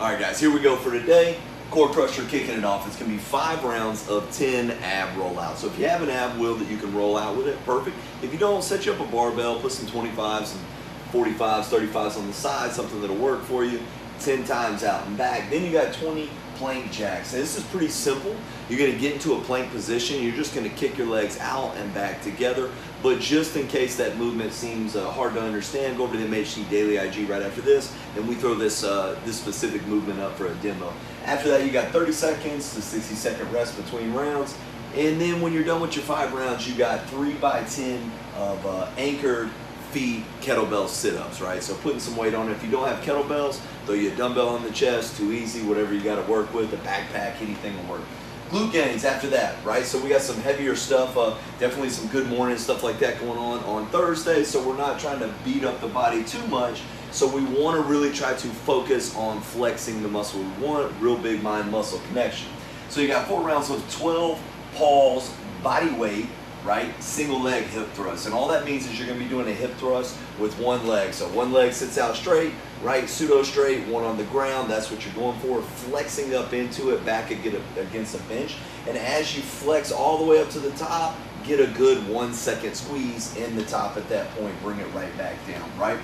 All right, guys, here we go for today. Core Crusher kicking it off. It's going to be 5 rounds of 10 ab rollouts. So if you have an ab wheel that you can roll out with it, perfect. If you don't, set you up a barbell, put some 25s and 45s, 35s on the side, something that'll work for you. 10 times out and back. Then you got 20 plank jacks. Now, this is pretty simple. You're going to get into a plank position. You're just going to kick your legs out and back together. But just in case that movement seems hard to understand, go over to the MHC Daily IG right after this, and we throw this specific movement up for a demo. After that, you got 30 seconds to 60-second rest between rounds. And then when you're done with your 5 rounds, you got 3 by 10 of anchored feet kettlebell sit-ups, right? So putting some weight on it. If you don't have kettlebells, throw you a dumbbell on the chest, too easy, whatever you got to work with, a backpack, anything will work. Glute gains after that, right? So we got some heavier stuff, definitely some good morning stuff like that going on Thursday, so we're not trying to beat up the body too much. So we want to really try to focus on flexing the muscle. We want real big mind-muscle connection. So you got 4 rounds of 12 pause body weight, right? Single leg hip thrust. And all that means is you're going to be doing a hip thrust with one leg. So one leg sits out straight, right? Pseudo straight, one on the ground. That's what you're going for. Flexing up into it, back against a bench. And as you flex all the way up to the top, get a good 1 second squeeze in the top at that point. Bring it right back down, right?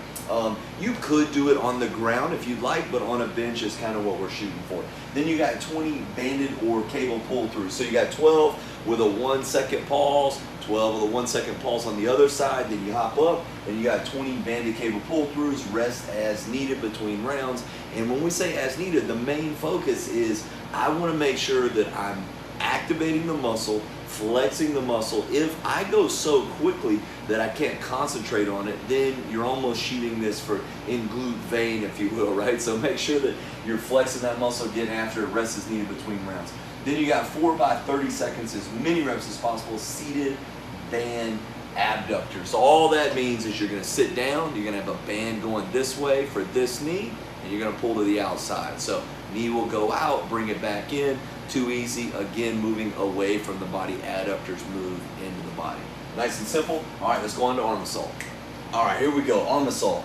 You could do it on the ground if you'd like, but on a bench is kind of what we're shooting for. Then you got 20 banded or cable pull through. So you got 12 with a 1 second pause, 12 with a 1 second pause on the other side, then you hop up, and you got 20 banded cable pull throughs, rest as needed between rounds. And when we say as needed, the main focus is I want to make sure that I'm activating the muscle, flexing the muscle. If I go so quickly that I can't concentrate on it, then you're almost shooting this for in glute vein, if you will, right? So make sure that you're flexing that muscle, getting after it, rest is needed between rounds. Then you got 4 by 30 seconds, as many reps as possible, seated band abductor. So all that means is you're gonna sit down, you're gonna have a band going this way for this knee, and you're gonna pull to the outside. So knee will go out, bring it back in, too easy, again, moving away from the body, adductors move into the body. Nice and simple. All right, let's go on to arm assault. All right, here we go, arm assault.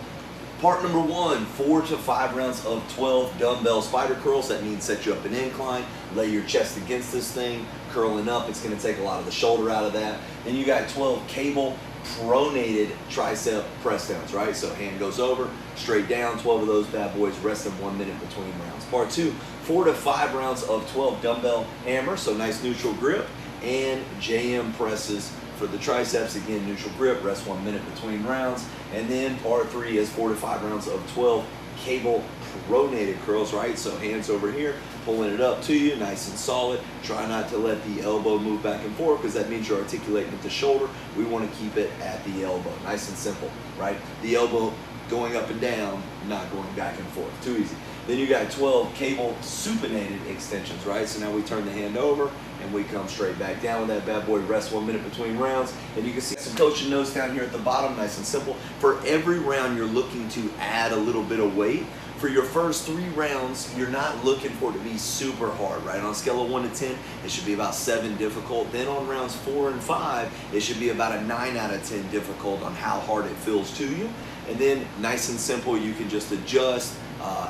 Part number 1, 4 to 5 rounds of 12 dumbbell spider curls. That means set you up an incline, lay your chest against this thing, curling up. It's gonna take a lot of the shoulder out of that. Then you got 12 cable pronated tricep press downs, right? So hand goes over, straight down, 12 of those bad boys, rest of 1 minute between rounds. Part 2, 4 to 5 rounds of 12 dumbbell hammers, so nice neutral grip, and JM presses for the triceps, again, neutral grip, rest 1 minute between rounds. And then part 3 is 4 to 5 rounds of 12 cable pronated curls, right? So hands over here, pulling it up to you, nice and solid. Try not to let the elbow move back and forth because that means you're articulating at the shoulder. We want to keep it at the elbow, nice and simple, right? The elbow going up and down, not going back and forth, too easy. Then you got 12 cable supinated extensions, right? So now we turn the hand over and we come straight back down with that bad boy, rest 1 minute between rounds. And you can see some coaching notes down here at the bottom, nice and simple. For every round, you're looking to add a little bit of weight. For your first 3 rounds, you're not looking for it to be super hard, right? On a scale of 1 to 10, it should be about 7 difficult. Then on rounds 4 and 5, it should be about a 9 out of 10 difficult on how hard it feels to you. And then nice and simple, you can just adjust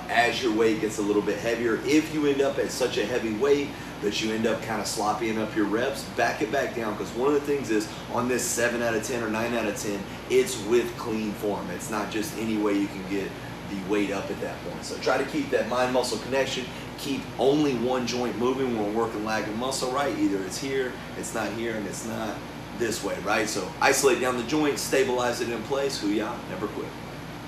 as your weight gets a little bit heavier. If you end up at such a heavy weight that you end up kind of sloppying up your reps, back it back down, because one of the things is on this 7 out of 10 or 9 out of 10, it's with clean form. It's not just any way you can get the weight up at that point. So try to keep that mind-muscle connection. Keep only one joint moving when we're working lag and muscle, right? Either it's here, it's not here, and it's not this way, right? So isolate down the joint, stabilize it in place. Hoo-yah, never quit.